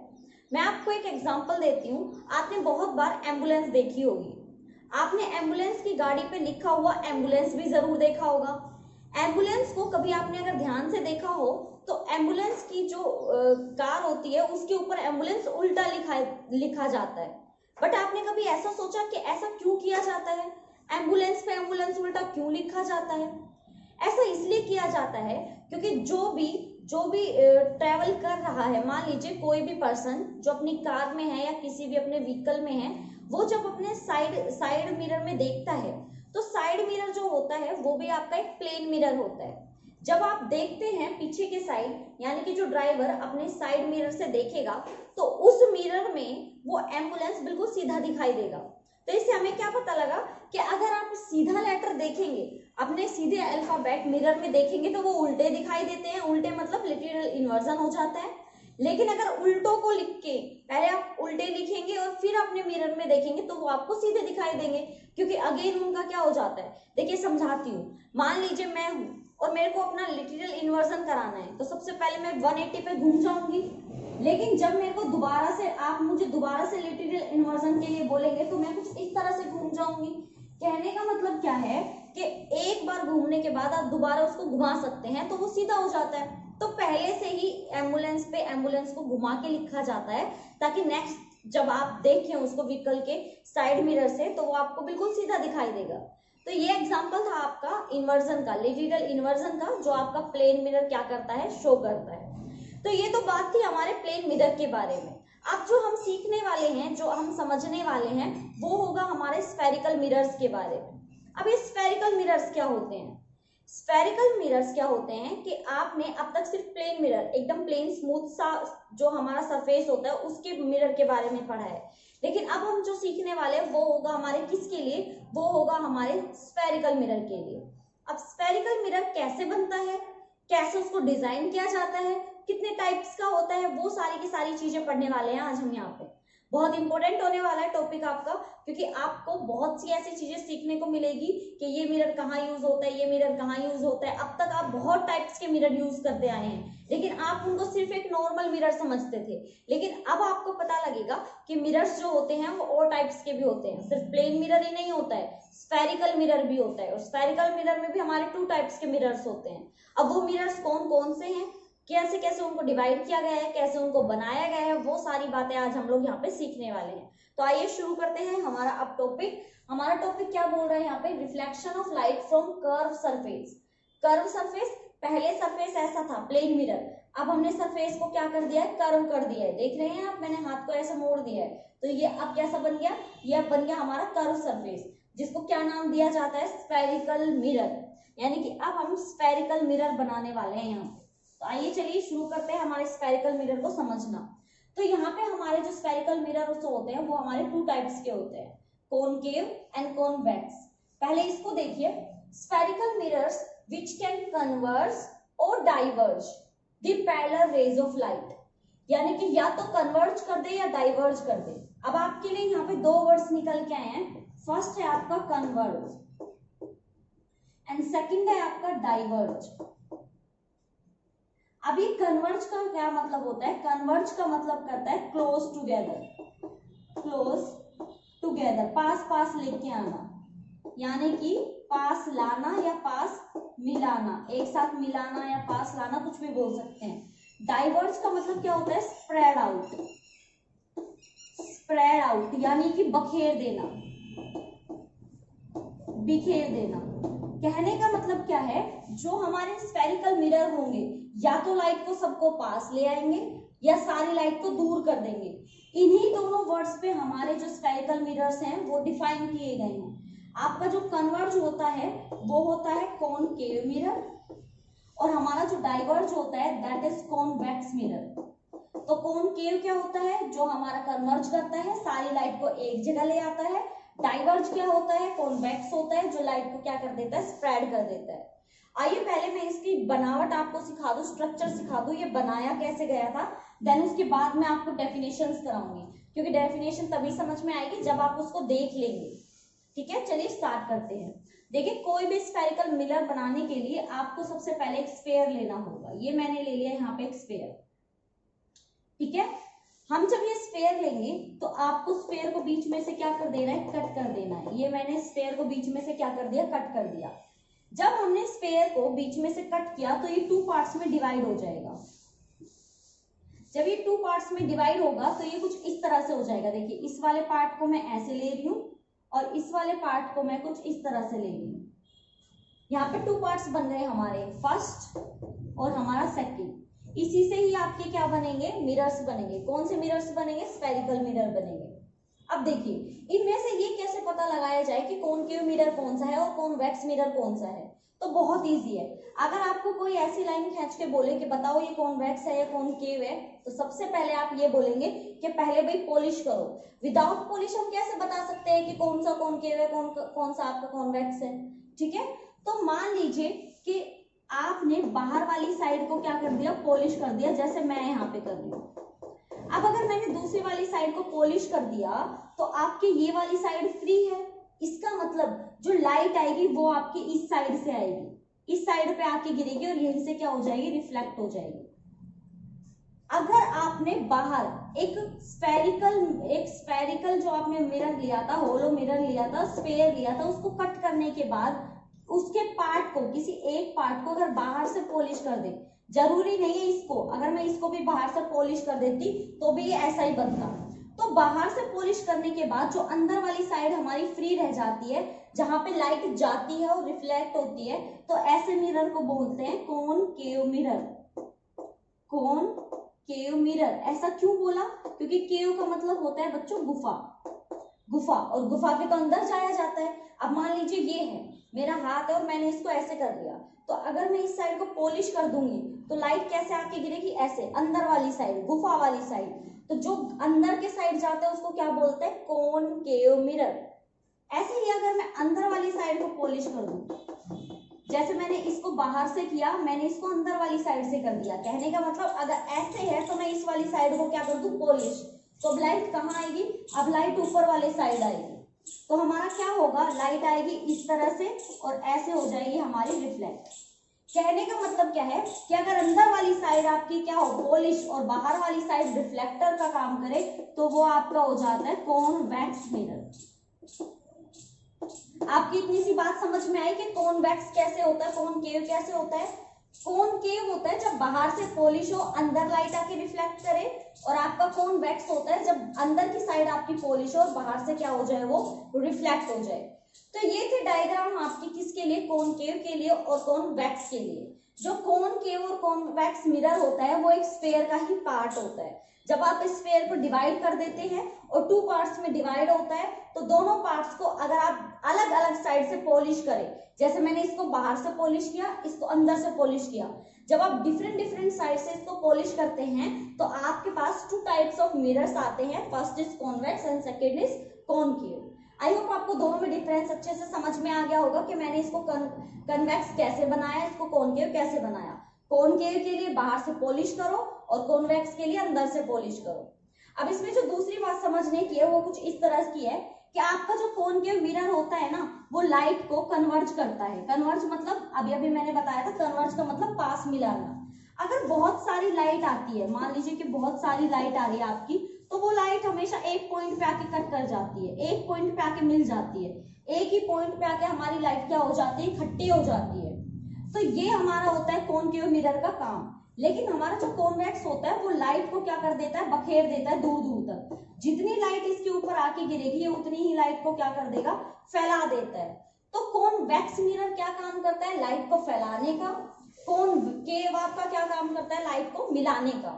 मैं आपको एक एग्जांपल देती हूँ। आपने बहुत बार एम्बुलेंस देखी होगी, आपने एम्बुलेंस की गाड़ी पे लिखा हुआ एम्बुलेंस भी जरूर देखा होगा। एम्बुलेंस को कभी आपने अगर ध्यान से देखा हो तो एम्बुलेंस की जो कार होती है उसके ऊपर एम्बुलेंस उल्टा लिखा जाता है। बट आपने कभी ऐसा सोचा कि ऐसा क्यों किया जाता है, एम्बुलेंस पे एम्बुलेंस उल्टा क्यों लिखा जाता है? ऐसा इसलिए किया जाता है क्योंकि जो भी ट्रेवल कर रहा है, मान लीजिए कोई भी पर्सन जो अपनी कार में है या किसी भी अपने व्हीकल में है, वो जब अपने साइड मिरर में देखता है तो साइड मिरर जो होता है वो भी आपका एक प्लेन मिरर होता है। जब आप देखते हैं पीछे के साइड, यानी कि जो ड्राइवर अपने साइड मिरर से देखेगा तो उस मिरर में वो एम्बुलेंस बिल्कुल सीधा दिखाई देगा। तो इससे हमें क्या पता लगा कि अगर आप सीधा लेटर देखेंगे, अपने सीधे अल्फाबेट मिरर में देखेंगे तो वो उल्टे दिखाई देते हैं, उल्टे मतलब लिटरल इन्वर्जन हो जाता है। लेकिन अगर उल्टों को लिख के पहले आप उल्टे लिखेंगे और फिर अपने मिरर में देखेंगे तो वो आपको सीधे दिखाई देंगे, क्योंकि अगेन उनका क्या हो जाता है। देखिए समझाती हूँ, मान लीजिए मैं हूँ और मेरे को अपना लिटरल इन्वर्जन कराना है, तो सबसे पहले मैं 180 पे घूम जाऊंगी। लेकिन जब मेरे को दोबारा से आप मुझे दोबारा से लिटरल इन्वर्जन के लिए बोलेंगे तो मैं कुछ इस तरह से घूम जाऊंगी। कहने का मतलब क्या है कि एक बार घूमने के बाद आप दोबारा उसको घुमा सकते हैं तो वो सीधा हो जाता है। तो पहले से ही एम्बुलेंस पे एम्बुलेंस को घुमा के लिखा जाता है ताकि नेक्स्ट जब आप देखें उसको व्हीकल के साइड मिरर से तो वो आपको बिल्कुल सीधा दिखाई देगा। तो ये एग्जांपल था आपका इन्वर्जन का, लिटरल इन्वर्जन का, जो आपका प्लेन मिरर क्या करता है, शो करता है। तो ये तो बात थी हमारे प्लेन मिरर के बारे में। अब जो हम सीखने वाले हैं, जो हम समझने वाले हैं, वो होगा हमारे स्फेरिकल मिरर्स के बारे में। अब ये स्फेरिकल मिरर्स क्या होते हैं? स्फेरिकल मिरर्स क्या होते हैं कि आपने अब तक सिर्फ प्लेन मिरर, एकदम प्लेन स्मूथ सा जो हमारा सरफेस होता है उसके मिरर के बारे में पढ़ा है, लेकिन अब हम जो सीखने वाले हैं वो होगा हमारे किसके लिए, वो होगा हमारे स्फेरिकल मिरर के लिए। अब स्फेरिकल मिरर कैसे बनता है, कैसे उसको डिजाइन किया जाता है, कितने टाइप्स का होता है, वो सारी की सारी चीजें पढ़ने वाले हैं आज हम यहाँ पे। बहुत इंपॉर्टेंट होने वाला है टॉपिक आपका, क्योंकि आपको बहुत सी ऐसी चीजें सीखने को मिलेगी कि ये मिरर कहाँ यूज होता है, ये मिरर कहाँ यूज होता है। अब तक आप बहुत टाइप्स के मिरर यूज करते आए हैं, लेकिन आप उनको सिर्फ एक नॉर्मल मिरर समझते थे, लेकिन अब आपको पता लगेगा कि मिरर्स जो होते हैं वो और टाइप्स के भी होते हैं। सिर्फ प्लेन मिरर ही नहीं होता है, स्फेरिकल मिरर भी होता है, और स्फेरिकल मिरर में भी हमारे 2 टाइप्स के मिरर्स होते हैं। अब वो मिरर्स कौन कौन से हैं, कैसे कैसे उनको डिवाइड किया गया है, कैसे उनको बनाया गया है, वो सारी बातें आज हम लोग यहाँ पे सीखने वाले हैं। तो आइए शुरू करते हैं हमारा अब टॉपिक। हमारा टॉपिक क्या बोल रहा है यहाँ पे, reflection of light from curve surface. Curve surface, पहले सरफेस ऐसा था प्लेन मिरर, अब हमने सरफेस को क्या कर दिया है, कर्व कर दिया है। देख रहे हैं आप, मैंने हाथ को ऐसे मोड़ दिया है, तो ये अब कैसा बन गया, ये अब बन गया हमारा कर्व सरफेस, जिसको क्या नाम दिया जाता है, स्फेरिकल मिरर। यानी कि अब हम स्फेरिकल मिरर बनाने वाले हैं यहाँ पे। तो आइए चलिए शुरू करते हैं हमारे स्फेरिकल मिरर को समझना। तो यहाँ पे हमारे जो स्फेरिकल मिरर होते हैं वो हमारे 2 टाइप्स के होते हैं, कॉनकेव एंड कॉन्वेक्स। पहले इसको देखिए, spherical mirrors which can converge और diverge the parallel rays of light, यानी कि या तो कन्वर्ज कर दे या डाइवर्ज कर दे। अब आपके लिए यहाँ पे 2 वर्ड्स निकल के आए हैं, फर्स्ट है आपका कन्वर्ज एंड सेकंड है आपका डाइवर्ज। अभी कन्वर्ज का क्या मतलब होता है, कन्वर्ज का मतलब करता है क्लोज टुगेदर, क्लोज टुगेदर, पास पास लेके आना, यानी कि पास लाना या पास मिलाना, एक साथ मिलाना या पास लाना, कुछ भी बोल सकते हैं। डाइवर्ज का मतलब क्या होता है, स्प्रेड आउट, स्प्रेड आउट यानी कि बखेर देना, बिखेर देना। कहने का मतलब क्या है, जो हमारे स्फेरिकल मिरर होंगे या तो लाइट को सबको पास ले आएंगे या सारी लाइट को दूर कर देंगे। इन्हीं दोनों वर्ड्स पे हमारे जो स्फेरिकल मिरर्स हैं वो डिफाइन किए गए हैं। आपका जो कन्वर्ज होता है वो होता है कॉनकेव मिरर, और हमारा जो डाइवर्ज होता है दैट इज कॉन्वेक्स मिरर। तो कॉनकेव क्या होता है, जो हमारा कन्वर्ज करता है, सारी लाइट को एक जगह ले आता है। डाइवर्ज क्या होता है, कॉन्वेक्स होता है, जो लाइट को क्या कर देता है, स्प्रेड कर देता है। आइए पहले मैं इसकी बनावट आपको सिखा दूं, स्ट्रक्चर सिखा दूं, ये बनाया कैसे गया था, देन उसके बाद मैं आपको डेफिनेशंस कराऊंगी, क्योंकि डेफिनेशन तभी समझ में आएगी जब आप उसको देख लेंगे। ठीक है, चलिए स्टार्ट करते हैं। देखिए, कोई भी स्फेरिकल मिरर बनाने के लिए आपको सबसे पहले एक स्फेयर लेना होगा। ये मैंने ले लिया यहाँ पे एक स्फेयर। ठीक है, हम जब ये स्फेयर लेंगे तो आपको स्फेयर को बीच में से क्या कर देना है, कट कर देना है। ये मैंने स्फेयर को बीच में से क्या कर दिया, कट कर दिया। जब हमने स्फेयर को बीच में से कट किया तो ये 2 पार्ट्स में डिवाइड हो जाएगा। जब ये 2 पार्ट्स में डिवाइड होगा तो ये कुछ इस तरह से हो जाएगा। देखिए, इस वाले पार्ट को मैं ऐसे ले रही हूँ और इस वाले पार्ट को मैं कुछ इस तरह से ले रही हूँ। यहाँ पे 2 पार्ट्स बन गए हमारे, फर्स्ट और हमारा सेकंड। इसी से ही आपके क्या बनेंगे, मिरर्स बनेंगे। कौन से मिरर्स बनेंगे, स्फेरिकल मिरर बनेंगे। अब देखिए इनमें से ये कैसे पता लगाया जाए कि कॉनकेव मिरर कौन सा है और कॉन्वेक्स मिरर कौन सा है, तो बहुत इजी है। अगर आपको कोई ऐसी लाइन खींच के बोले कि बताओ ये कॉन्वेक्स है या कॉनकेव है, तो सबसे पहले आप ये बोलेंगे कि पहले भाई पॉलिश करो। विदाउट पॉलिश हम कैसे बता सकते हैं कि कौन सा कॉनकेव है, कौन सा आपका कॉन्वेक्स है, ठीक है। तो मान लीजिए कि आपने बाहर वाली साइड को क्या कर दिया, पॉलिश कर दिया, जैसे मैं यहाँ पे कर रही हूँ। अब अगर मैंने दूसरी वाली साइड को पॉलिश कर दिया तो आपकी ये वाली साइड फ्री है, इसका मतलब जो लाइट आएगी वो आपकी इस साइड से आएगी, इस साइड पे आके गिरेगी और यहीं से क्या हो जाएगी, रिफ्लेक्ट हो जाएगी। अगर आपने बाहर एक स्फेरिकल जो आपने मिरर लिया था, होलो मिरर लिया था, स्फेयर लिया था, उसको कट करने के बाद उसके पार्ट को, किसी एक पार्ट को अगर बाहर से पॉलिश कर दे, जरूरी नहीं है इसको, अगर मैं इसको भी बाहर से पॉलिश कर देती तो भी ये ऐसा ही बनता। तो बाहर से पॉलिश करने के बाद जो अंदर वाली साइड हमारी फ्री रह जाती है, जहां पे लाइट जाती है और रिफ्लेक्ट होती है, तो ऐसे मिरर को बोलते हैं कॉनकेव मिरर। कॉनकेव मिरर, ऐसा क्यों बोला, क्योंकि केव का मतलब होता है बच्चों गुफा, गुफा, और गुफा के तो अंदर जाया जाता है। अब मान लीजिए ये है मेरा हाथ है और मैंने इसको ऐसे कर दिया, तो अगर मैं इस साइड को पॉलिश कर दूंगी तो लाइट कैसे आके गिरेगी, ऐसे अंदर वाली साइड, गुफा वाली साइड। तो जो अंदर के साइड जाता है उसको क्या बोलते हैं, कॉनकेव मिरर। ऐसे ही अगर मैं अंदर वाली साइड को पॉलिश कर दूं, जैसे मैंने इसको बाहर से किया, मैंने इसको अंदर वाली साइड से कर दिया, कहने का मतलब अगर ऐसे है तो मैं इस वाली साइड को क्या कर दूं, पॉलिश, तो अब लाइट कहाँ आएगी, अब लाइट ऊपर वाले साइड आएगी। तो हमारा क्या होगा, लाइट आएगी इस तरह से और ऐसे हो जाएगी हमारी रिफ्लेक्ट। कहने का मतलब क्या है कि अगर अंदर वाली साइड आपकी क्या हो, पॉलिश, और बाहर वाली साइड रिफ्लेक्टर का काम करे, तो वो आपका हो जाता है कॉन्वेक्स मिरर। आपकी इतनी सी बात समझ में आई कि कॉन्वेक्स कैसे होता है, कॉनकेव कैसे होता है। कॉनकेव होता है जब बाहर से पॉलिश हो, अंदर लाइट आके रिफ्लेक्ट करे, और आपका कॉन्वेक्स होता है जब अंदर की साइड आपकी पॉलिश हो और बाहर से क्या हो जाए, वो रिफ्लेक्ट हो जाए। तो ये थे डायग्राम आपकी किसके लिए, कॉनकेव के लिए और कॉन्वेक्स के लिए। जो कॉनकेव और कॉन्वेक्स मिरर होता है वो एक स्फेयर का ही पार्ट होता है। जब आप इस स्फेयर को डिवाइड कर देते हैं और 2 पार्ट्स में डिवाइड होता है, तो दोनों पार्ट्स को अगर आप अलग अलग साइड से पॉलिश करें, जैसे मैंने इसको बाहर से पॉलिश किया, इसको अंदर से पॉलिश किया, जब आप डिफरेंट साइड से इसको पॉलिश करते हैं तो आपके पास 2 टाइप्स ऑफ मिरर्स आते हैं, first is convex and second is concave. I hope आपको दोनों में डिफरेंस अच्छे से समझ में आ गया होगा कि मैंने इसको कन्वेक्स कैसे बनाया, इसको कॉनकेव कैसे बनाया। कॉनकेव के लिए बाहर से पॉलिश करो और कॉन्वेक्स के लिए अंदर से पॉलिश करो। अब इसमें जो दूसरी बात समझने की है वो कुछ इस तरह की है कि आपका जो कॉनकेव मिरर होता है ना, वो लाइट को कन्वर्ज करता है। कन्वर्ज मतलब अभी अभी मैंने बताया था, कन्वर्ज का मतलब पास मिलाना। अगर बहुत सारी लाइट आती है, मान लीजिए कि बहुत सारी लाइट आ रही है आपकी, तो वो लाइट हमेशा एक पॉइंट पे आके कट कर जाती है, एक पॉइंट पे आके मिल जाती है, एक ही पॉइंट पे आके हमारी लाइट क्या हो जाती है, इकट्ठी हो जाती है। तो ये हमारा होता है कॉनकेव मिरर का काम। लेकिन हमारा जो कॉन्वेक्स होता है वो लाइट को क्या कर देता है, बखेर देता है दूर दूर तक। जितनी लाइट इसके ऊपर आके गिरेगी ये उतनी ही लाइट को क्या कर देगा, फैला देता है। तो कॉन्वेक्स मिरर क्या काम करता है, लाइट को फैलाने का। कॉनकेव आपका क्या काम करता है, लाइट को मिलाने का।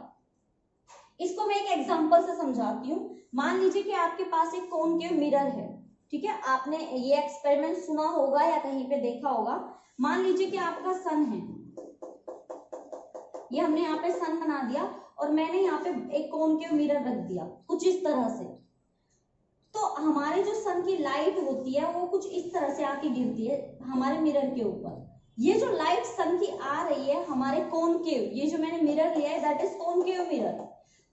इसको मैं एक एग्जांपल से समझाती हूँ। मान लीजिए कि आपके पास एक कॉनकेव मिरर है, ठीक है, आपने ये एक्सपेरिमेंट सुना होगा या कहीं पे देखा होगा। मान लीजिए कि आपका सन है, ये हमने यहाँ पे सन बना दिया और मैंने यहाँ पे एक कॉनकेव मिरर रख दिया कुछ इस तरह से। तो हमारे जो सन की लाइट होती है वो कुछ इस तरह से आके गिरती है हमारे मिरर के ऊपर। ये जो लाइट सन की आ रही है हमारे कॉनकेव, ये जो मैंने मिरर लिया है दैट इज कॉनकेव मिरर।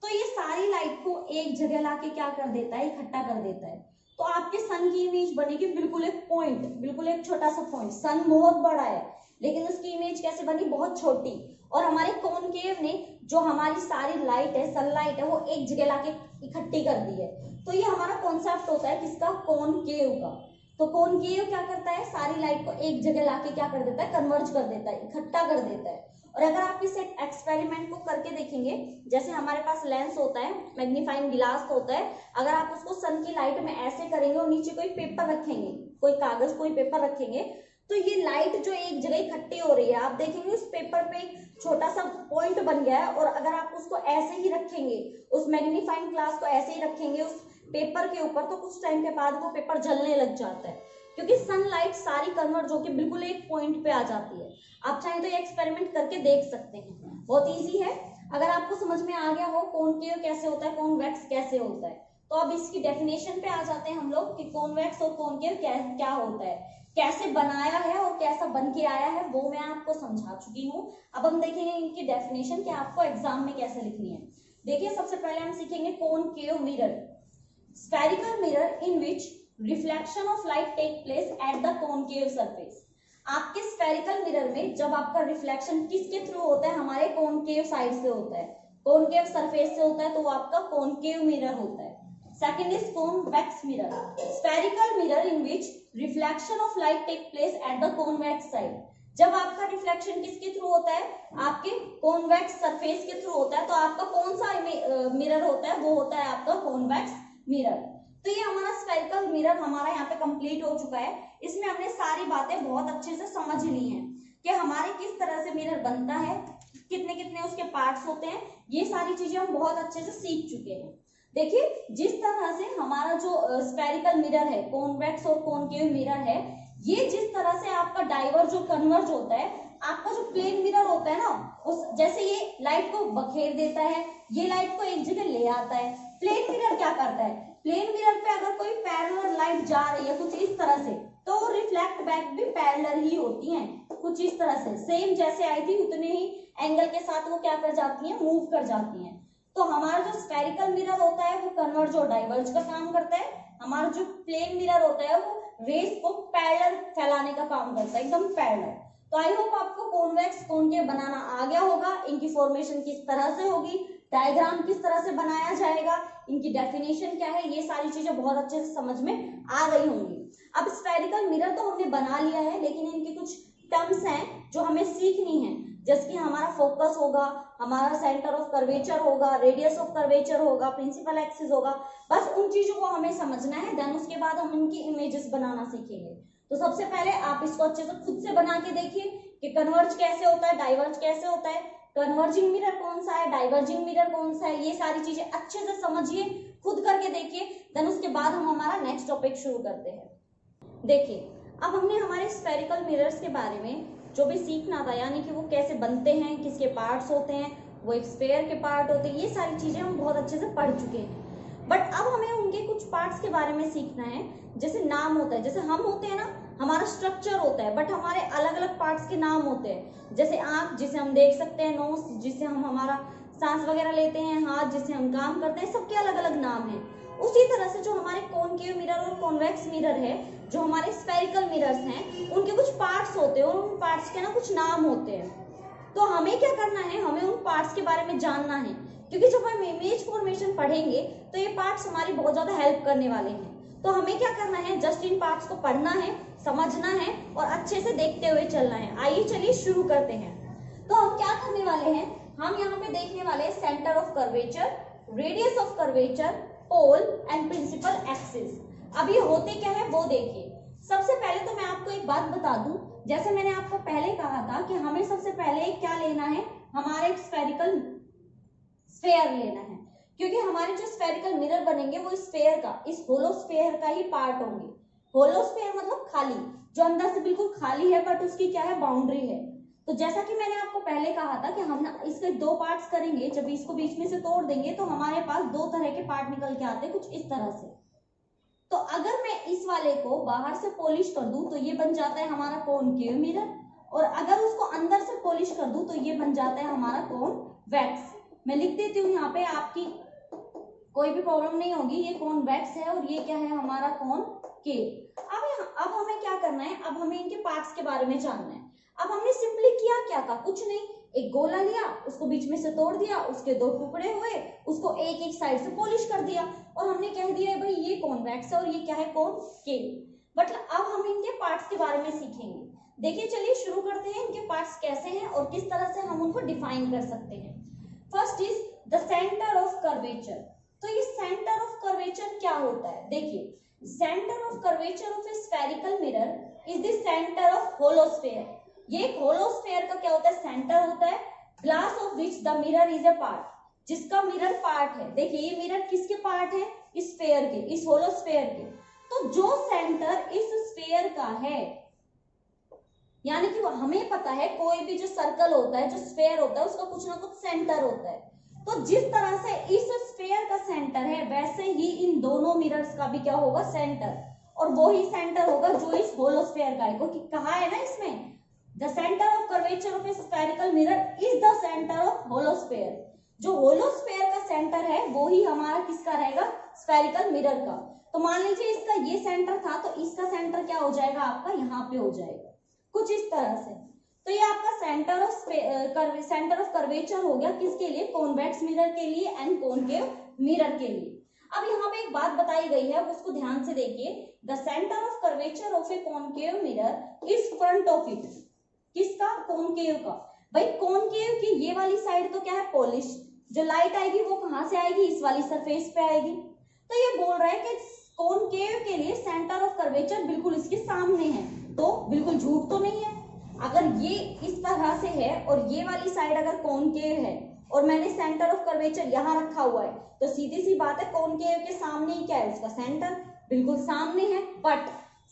तो ये सारी लाइट को एक जगह लाके क्या कर देता है, इकट्ठा कर देता है। तो आपके सन की इमेज बनेगी बिल्कुल एक पॉइंट, बिल्कुल एक छोटा सा पॉइंट। सन बहुत बड़ा है लेकिन उसकी इमेज कैसे बनी, बहुत छोटी। और हमारे कॉनकेव ने जो हमारी सारी लाइट है, सनलाइट है, वो एक जगह लाके इकट्ठी कर दी है। तो ये हमारा कॉन्सेप्ट होता है किसका, कॉनकेव का। तो कॉनकेव क्या करता है, सारी लाइट को एक जगह लाके क्या कर देता है, कन्वर्ज कर देता है, इकट्ठा कर देता है। और अगर आप इस एक्सपेरिमेंट को करके देखेंगे, जैसे हमारे पास लेंस होता है, मैग्नीफाइंग ग्लास होता है, अगर आप उसको सन की लाइट में ऐसे करेंगे और नीचे कोई पेपर रखेंगे, कोई कागज कोई पेपर रखेंगे, तो ये लाइट जो एक जगह इकट्ठी हो रही है, आप देखेंगे उस पेपर पे एक छोटा सा पॉइंट बन गया है। और अगर आप उसको ऐसे ही रखेंगे, उस मैग्नीफाइंग ग्लास को ऐसे ही रखेंगे उस पेपर के ऊपर, तो कुछ टाइम के बाद वो पेपर जलने लग जाता है, क्योंकि सनलाइट सारी कन्वर्ज होकर बिल्कुल एक पॉइंट पे आ जाती है। आप चाहें तो ये एक्सपेरिमेंट करके देख सकते हैं, बहुत इजी है। अगर आपको समझ में आ गया हो कॉनकेव कैसे होता है, कॉन्वेक्स कैसे होता है, तो अब इसकी डेफिनेशन पे आ जाते हैं हम लोग कि कॉन्वेक्स और कॉनकेव क्या होता है, कैसे बनाया है और कैसा बन के आया है, वो मैं आपको समझा चुकी हूँ। अब हम देखेंगे इनकी डेफिनेशन कि आपको एग्जाम में कैसे लिखनी है। देखिए, सबसे पहले हम सीखेंगे concave mirror, spherical mirror in which reflection of light take place at the concave surface. आपके स्फेरिकल मिरर में जब आपका रिफ्लेक्शन किसके थ्रू होता है, हमारे कॉनकेव साइड से होता है, कॉनकेव सरफेस से होता है, तो वो आपका कॉनकेव मिरर होता है। Second is convex mirror, spherical mirror in which reflection of light take place at the convex side. जब आपका रिफ्लेक्शन किसके थ्रू होता है, आपके कॉन्वेक्स सरफेस के थ्रू होता है, तो आपका कौन सा मिरर होता है, वो होता है आपका कॉन्वेक्स मिरर। तो ये हमारा स्फेरिकल मिरर हमारा यहाँ पे कंप्लीट हो चुका है। इसमें हमने सारी बातें बहुत अच्छे से समझ ली हैं कि हमारे किस तरह से मिरर बनता है, कितने कितने उसके पार्ट्स होते हैं, ये सारी चीजें हम बहुत अच्छे से सीख चुके हैं। देखिए, जिस तरह से हमारा जो स्फेरिकल मिरर है, कॉन्वेक्स और कॉनकेव मिरर है, ये जिस तरह से आपका डाइवर्ज और कन्वर्ज होता है, आपका जो प्लेन मिरर होता है ना, उस जैसे ये लाइट को बखेर देता है, ये लाइट को एक जगह ले आता है। प्लेन मिरर क्या करता है, प्लेन मिरर पे अगर कोई पैरेलल लाइट जा रही है कुछ इस तरह से, तो वो रिफ्लेक्ट बैक भी पैरेलल ही होती हैं, कुछ इस तरह से सेम जैसे आई थी उतने ही एंगल के साथ वो क्या कर जाती हैं, मूव कर जाती हैं। तो हमारा जो स्फेरिकल मिरर होता है वो कन्वर्ज और डाइवर्ज का काम करता है, हमारा जो प्लेन मिरर होता है वो रेस को पैरेलल फैलाने का काम करता है, एकदम पैरेलल। तो आई होप आपको कॉन्वेक्स कॉनकेव बनाना आ गया होगा, इनकी फॉर्मेशन किस तरह से होगी, डायग्राम किस तरह से बनाया जाएगा, इनकी डेफिनेशन क्या है, ये सारी चीजें बहुत अच्छे से समझ में आ गई होंगी। अब स्फेरिकल मिरर तो हमने बना लिया है, लेकिन इनकी कुछ टर्म्स हैं जो हमें सीखनी है, जैसे कि हमारा फोकस होगा, हमारा सेंटर ऑफ कर्वेचर होगा, रेडियस ऑफ कर्वेचर होगा, प्रिंसिपल एक्सिस होगा, बस उन चीजों को हमें समझना है। देन उसके बाद हम इनकी इमेजेस बनाना सीखेंगे। तो सबसे पहले आप इसको अच्छे से खुद से बना के देखिए कि कन्वर्ज कैसे होता है, डाइवर्ज कैसे होता है, कन्वर्जिंग मिरर कौन सा है, डाइवर्जिंग मिरर कौन सा है, ये सारी चीजें अच्छे से समझिए, खुद करके देखिए। देन उसके बाद हम हमारा नेक्स्ट टॉपिक शुरू करते हैं। देखिए, अब हमने हमारे स्फेरिकल मिरर्स के बारे में जो भी सीखना था, यानी कि वो कैसे बनते हैं, किसके पार्ट्स होते हैं, वो एक स्फेयर के पार्ट होते हैं, ये सारी चीजें हम बहुत अच्छे से पढ़ चुके हैं। बट अब हमें उनके कुछ पार्ट्स के बारे में सीखना है। जैसे नाम होता है, जैसे हम होते हैं ना, हमारा स्ट्रक्चर होता है, बट हमारे अलग अलग पार्ट्स के नाम होते हैं। जैसे आंख जिसे हम देख सकते हैं, नोज जिससे हम हमारा सांस वगैरह लेते हैं, हाथ जिससे हम काम करते हैं, सबके अलग अलग नाम हैं। उसी तरह से जो हमारे कॉनकेव मिरर और कॉन्वेक्स मिरर है, जो हमारे स्फेरिकल मिरर्स हैं, उनके कुछ पार्ट्स होते हैं और उन पार्ट्स के ना कुछ नाम होते हैं। तो हमें क्या करना है, हमें उन पार्ट्स के बारे में जानना है, क्योंकि जब हम इमेज फॉर्मेशन पढ़ेंगे तो ये पार्ट्स हमारी बहुत ज्यादा हेल्प करने वाले हैं। तो हमें क्या करना है, जस्ट इन पार्ट्स को पढ़ना है, समझना है और अच्छे से देखते हुए चलना है। आइए चलिए शुरू करते हैं। तो हम क्या करने वाले हैं, हम यहाँ पे देखने वाले हैं centre of curvature, radius of curvature, pole and principal axis. अब ये होते क्या है वो देखिए। सबसे पहले तो मैं आपको एक बात बता दूं, जैसे मैंने आपको पहले कहा था कि हमें सबसे पहले क्या लेना है, हमारा एक स्फेरिकल स्फेयर लेना है, क्योंकि हमारे जो स्फेरिकल मिरर बनेंगे वो स्फेयर का, इस होलो स्फेयर का ही पार्ट होंगे। होलो स्फेयर मतलब खाली, जो अंदर से बिल्कुल खाली है बट उसकी क्या है, बाउंड्री है। तो जैसा कि मैंने आपको पहले कहा था कि हम इसके दो पार्ट्स करेंगे, जब इसको बीच में से तोड़ देंगे तो हमारे पास दो तरह के पार्ट निकल के आते हैं, कुछ इस तरह से। तो अगर मैं इस वाले को बाहर से पॉलिश कर दूं तो ये बन जाता है हमारा कॉनकेव मिरर, और अगर उसको अंदर से पॉलिश कर दूं तो ये बन जाता है हमारा कॉन्वेक्स। मैं लिख देती हूँ यहाँ पे, आपकी कोई भी प्रॉब्लम नहीं होगी। ये कॉन्वेक्स है और ये क्या है, हमारा कॉनकेव। अब हमें क्या करना है, अब हमें इनके पार्ट्स के बारे में जानना है। अब हमने सिंपली किया क्या था, कुछ नहीं, एक गोला लिया, उसको बीच में से तोड़ दिया, उसके दो टुकड़े हुए, उसको एक एक साइड से पॉलिश कर दिया और हमने कह दिया है भाई ये कॉन्वेक्स है और ये क्या है, कॉनकेव। मतलब अब हम इनके पार्ट्स के बारे में सीखेंगे। देखिए चलिए शुरू करते हैं, इनके पार्ट्स कैसे हैं और किस तरह से हम उनको डिफाइन कर सकते हैं। First is the centre of curvature. तो ये सेंटर ऑफ कर्वेचर क्या होता है, देखिए, centre of curvature of a spherical mirror is the centre of hollow sphere. ये होलो स्फेयर का क्या होता है, सेंटर होता है, glass of which the mirror is A part, जिसका मिरर पार्ट है। देखिए ये मिरर किसके पार्ट पार्ट है? स्फेयर के, इस होलो स्फेयर के। तो जो सेंटर इस स्फेयर का है, यानी कि हमें पता है कोई भी जो सर्कल होता है, जो स्फेयर होता है, उसका कुछ ना कुछ सेंटर होता है। तो जिस तरह से इस स्फेयर का सेंटर है, वैसे ही इन दोनों मिरर्स का भी क्या होगा? सेंटर। और वो ही सेंटर होगा जो इस होलो स्फेयर का है, क्योंकि कहा है ना इसमें, the centre of curvature of a spherical mirror is the centre of hollow sphere. जो होलो स्फेयर का सेंटर है वो ही हमारा किसका रहेगा? स्फेरिकल मिरर का। तो मान लीजिए इसका ये सेंटर था, तो इसका सेंटर क्या हो जाएगा? आपका यहाँ पे हो जाएगा, कुछ इस तरह से। तो ये आपका सेंटर ऑफ कर्वेचर हो गया किसके लिए? कॉन्वेक्स मिरर के लिए एंड कॉनकेव मिरर के लिए। अब यहाँ पे एक बात बताई गई है, उसको ध्यान से देखिए। The centre of curvature of a concave mirror is front of it. किसका? कॉनकेव का। भाई कॉनकेव की ये वाली साइड तो क्या है? पॉलिश। जो लाइट आएगी वो कहां से आएगी? इस वाली सरफेस पे आएगी। तो ये बोल रहा है कि कॉनकेव के लिए सेंटर ऑफ कर्वेचर बिल्कुल इसके सामने है। तो बिल्कुल झूठ तो नहीं है। अगर ये इस तरह से है और ये वाली साइड अगर कॉनकेव है और मैंने सेंटर ऑफ कर्वेचर यहाँ रखा हुआ है, तो सीधी सी बात है कॉनकेव के सामने ही क्या है? उसका सेंटर बिल्कुल सामने है। But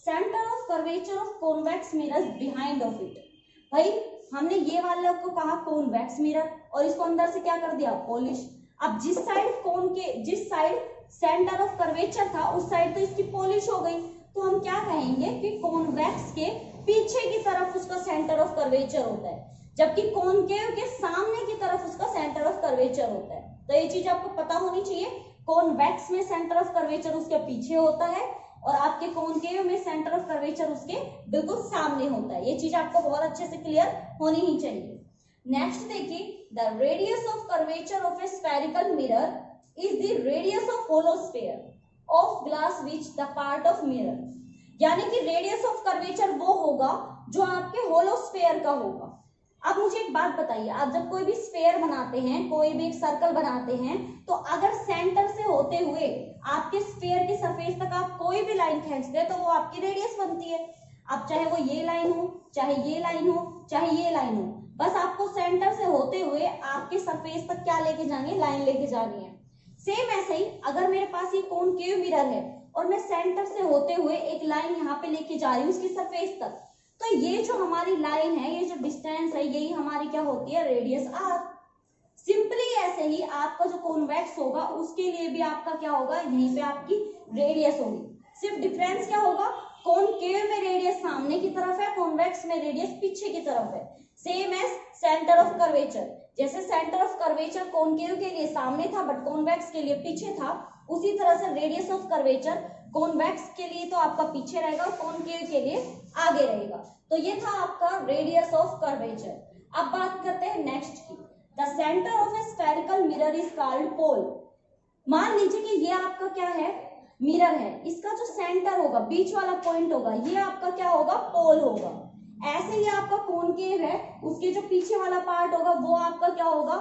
centre of curvature of convex mirror behind of it. भाई हमने ये वाले को कहा कॉन्वेक्स मिरर और इसको अंदर से क्या कर दिया? पॉलिश। अब जिस साइड सेंटर ऑफ कर्वेचर था उस साइड तो इसकी पॉलिश हो गई, तो हम क्या कहेंगे कि कॉन्वेक्स के पीछे की तरफ उसका सेंटर ऑफ कर्वेचर होता है, जबकि कॉनकेव के सामने की तरफ उसका सेंटर ऑफ कर्वेचर होता है। तो ये चीज आपको पता होनी चाहिए। कॉन्वेक्स में सेंटर ऑफ कर्वेचर उसके पीछे होता है और आपके कॉनकेव में सेंटर ऑफ कर्वेचर उसके बिल्कुल सामने होता है। ये चीज आपको बहुत अच्छे से क्लियर होनी ही चाहिए। नेक्स्ट देखिए, the radius of curvature of a spherical mirror is the radius of hollow sphere of glass which the part of mirror। यानी कि रेडियस ऑफ कर्वेचर वो होगा जो आपके होलो स्फेयर का होगा। अब मुझे एक बात बताइए, आप जब कोई भी स्फेयर बनाते हैं, कोई भी एक सर्कल बनाते हैं, तो अगर सेंटर से होते हुए आपके स्फेयर की सरफेस तक आप कोई भी लाइन खींचते हैं तो वो आपकी रेडियस बनती है। अब चाहे वो ये लाइन हो, चाहे ये लाइन हो, चाहे ये लाइन हो, बस आपको सेंटर से होते हुए आपके सरफेस तक क्या लेके जानी है? लाइन लेके जानी है। सेम ऐसे ही अगर मेरे पास ये कॉनकेव मिरर है और मैं सेंटर से होते हुए एक लाइन यहाँ पे लेके जा रही हूँ उसकी सरफेस तक, तो ये जो हमारी लाइन है, ये जो डिस्टेंस है, यही हमारी क्या होती है? Radius are. सिंपली ऐसे ही आपका जो कॉन्वेक्स होगा उसके लिए भी आपका क्या होगा? यहीं पे आपकी रेडियस होगी। सिर्फ डिफरेंस क्या होगा? कॉनकेव में रेडियस सामने की तरफ है, कॉन्वेक्स में रेडियस पीछे की तरफ है। Same as centre of curvature, जैसे सेंटर ऑफ कर्वेचर कॉनकेव के लिए सामने था बट कॉन्वेक्स के लिए पीछे था, उसी तरह से रेडियस ऑफ कर्वेचर कॉन्वेक्स के लिए तो आपका पीछे रहेगा और कॉनकेव के लिए आगे रहेगा। तो ये था आपका रेडियस ऑफ कर्वेचर। अब बात करते हैं नेक्स्ट की। The centre of a spherical mirror is called pole. मान लीजिए कि ये आपका क्या है? मिरर है। इसका जो सेंटर होगा, बीच वाला पॉइंट होगा, ये आपका क्या होगा? पोल होगा। ऐसे ही आपका कॉनकेव है, उसके जो पीछे वाला पार्ट होगा वो आपका क्या होगा?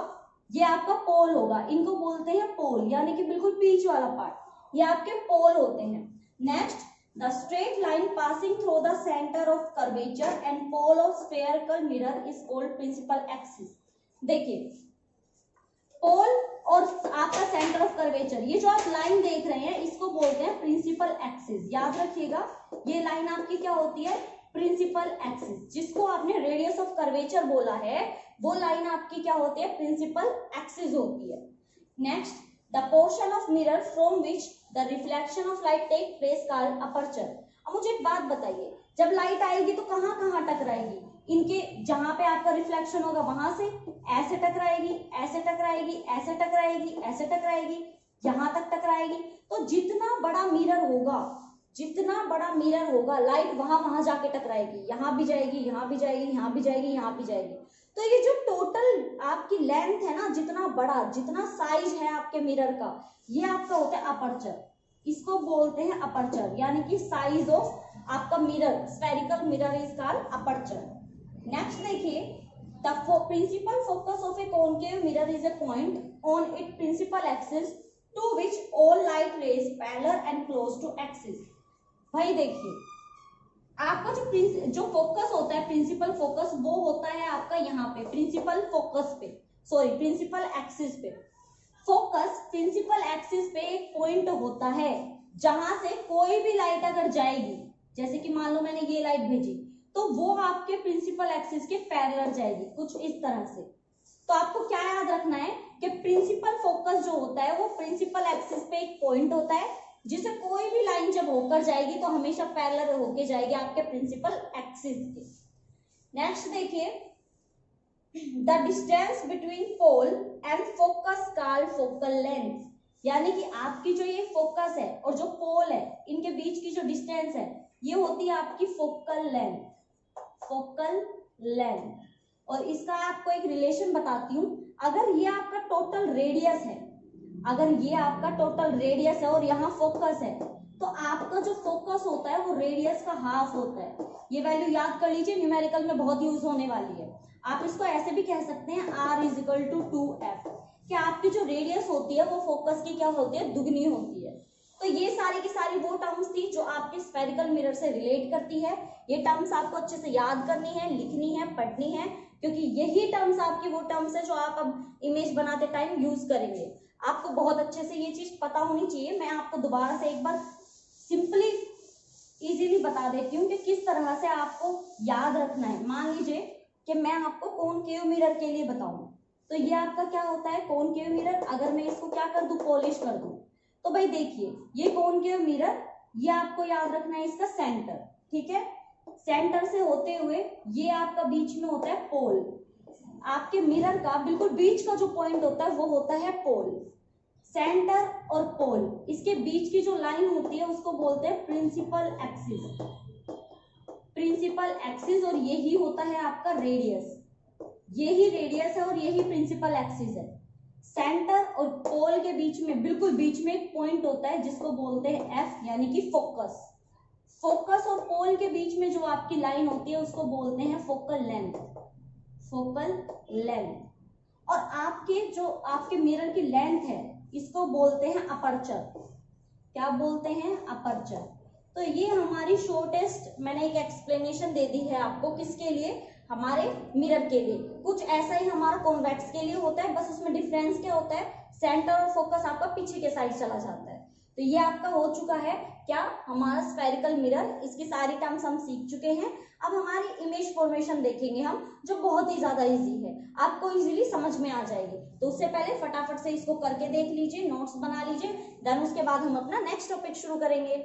ये आपका पोल होगा। इनको बोलते हैं पोल, यानी कि बिल्कुल बीच वाला पार्ट, ये आपके पोल होते हैं। Next, the straight line passing through the centre of curvature and pole of spherical mirror is called principal axis. देखिए, पोल और आपका सेंटर ऑफ कर्वेचर, ये जो आप लाइन देख रहे हैं इसको बोलते हैं प्रिंसिपल एक्सिस। याद रखिएगा, ये लाइन आपकी क्या होती है? Principal axis. जिसको आपने रेडियस ऑफ कर्वेचर बोला है, वो लाइन आपकी क्या होती है? प्रिंसिपल एक्सिस होती है। Next, the portion of mirror from which the reflection of light take place called aperture. अब मुझे एक बात बताइए, जब लाइट आएगी तो कहाँ कहाँ टकराएगी? इनके जहां पे आपका रिफ्लेक्शन होगा वहां से ऐसे टकराएगी, ऐसे टकराएगी, ऐसे टकराएगी, ऐसे टकराएगी, यहां तक टकराएगी। तो जितना बड़ा मिरर होगा लाइट वहां जाके टकराएगी, यहां भी जाएगी, यहां भी जाएगी, यहां भी जाएगी, यहां भी जाएगी। तो ये जो टोटल आपकी लेंथ है ना, जितना बड़ा, जितना साइज है आपके मिरर का, ये आपका होता है अपर्चर। इसको बोलते हैं अपर्चर, यानी कि साइज ऑफ आपका mirror, spherical mirror is called aperture. Next देखिए, the principal focus of a concave mirror is a point on it principal axis to which all light rays parallel and close to axis. भाई देखिए, आपका जो focus होता है, principal focus, वो होता है आपका यहाँ पे प्रिंसिपल फोकस पे, सॉरी प्रिंसिपल एक्सिस पे। फोकस प्रिंसिपल एक्सिस पे एक पॉइंट होता है जहां से कोई भी लाइट अगर जाएगी, जैसे कि मान लो मैंने ये लाइट भेजी, तो वो आपके प्रिंसिपल एक्सिस के पैरेलल जाएगी, कुछ इस तरह से। तो आपको क्या याद रखना है कि प्रिंसिपल फोकस जो होता है वो प्रिंसिपल एक्सिस पे एक पॉइंट होता है जिसे कोई भी लाइन जब होकर जाएगी तो हमेशा पैरेलल होके जाएगी आपके प्रिंसिपल एक्सिस के। नेक्स्ट देखिए, the distance between pole and focus called focal length, यानी कि आपकी जो ये फोकस है और जो पोल है इनके बीच की जो डिस्टेंस है ये होती है आपकी फोकल लेंथ, फोकल लेंथ। और इसका आपको एक रिलेशन बताती हूँ, अगर ये आपका टोटल रेडियस है, अगर ये आपका टोटल रेडियस है और यहाँ फोकस है, तो आपका जो फोकस होता है वो रेडियस का हाफ होता है। ये वैल्यू याद कर लीजिए, न्यूमेरिकल में बहुत यूज होने वाली है। आप इसको ऐसे भी कह सकते हैं r = 2f, कि आपकी जो रेडियस होती है वो फोकस की क्या होती है, दुगनी होती है। तो ये सारी की सारी वो टर्म्स थी जो आपके स्फेरिकल मिरर से रिलेट करती है। ये टर्म्स आपको अच्छे से याद करनी है, लिखनी है, पढ़नी है, क्योंकि यही टर्म्स आपकी वो टर्म्स है जो आप अब इमेज बनाते टाइम यूज करेंगे। आपको बहुत अच्छे से ये चीज पता होनी चाहिए। मैं आपको दोबारा से एक बार सिंपली इजीली बता देती हूँ कि किस तरह से आपको याद रखना है। मान लीजिए कि मैं आपको कॉनकेव मिरर के लिए बताऊं, तो ये आपका क्या होता है, कॉनकेव मिरर। अगर मैं इसको क्या कर दूं, पॉलिश कर दूं, तो भाई देखिए ये कॉनकेव मिरर, ये आपको याद रखना है इसका सेंटर, ठीक है। सेंटर से होते हुए ये आपका बीच में होता है पोल। आपके मिरर का बिल्कुल बीच का जो पॉइंट होता है वो होता है पोल। सेंटर और पोल, इसके बीच की जो लाइन होती है उसको बोलते हैं प्रिंसिपल एक्सिस, प्रिंसिपल एक्सिस। और यही होता है आपका रेडियस, यही रेडियस है और यही प्रिंसिपल एक्सिस है। सेंटर और पोल के बीच में, बिल्कुल बीच में एक पॉइंट होता है जिसको बोलते हैं एफ, यानी कि फोकस। फोकस और पोल के बीच में जो आपकी लाइन होती है उसको बोलते हैं फोकल लेंथ, फोकल लेंथ। और आपके जो आपके मिरर की लेंथ है इसको बोलते हैं अपर्चर। क्या बोलते हैं, अपर्चर। तो ये हमारी शॉर्टेस्ट, मैंने एक एक्सप्लेनेशन दे दी है आपको, किसके लिए, हमारे मिरर के लिए। कुछ ऐसा ही हमारा कॉन्वेक्स के लिए होता है, बस उसमें डिफरेंस क्या होता है, सेंटर और फोकस आपका पीछे के साइड चला जाता है। तो ये आपका हो चुका है क्या, हमारा स्फेरिकल मिरर। इसकी सारी टर्म्स हम सीख चुके हैं। अब हमारी इमेज फॉर्मेशन देखेंगे हम, जो बहुत ही ज्यादा इजी है, आपको इजीली समझ में आ जाएगी। तो उससे पहले फटाफट से इसको करके देख लीजिए, नोट्स बना लीजिए, देन उसके बाद हम अपना नेक्स्ट टॉपिक शुरू करेंगे।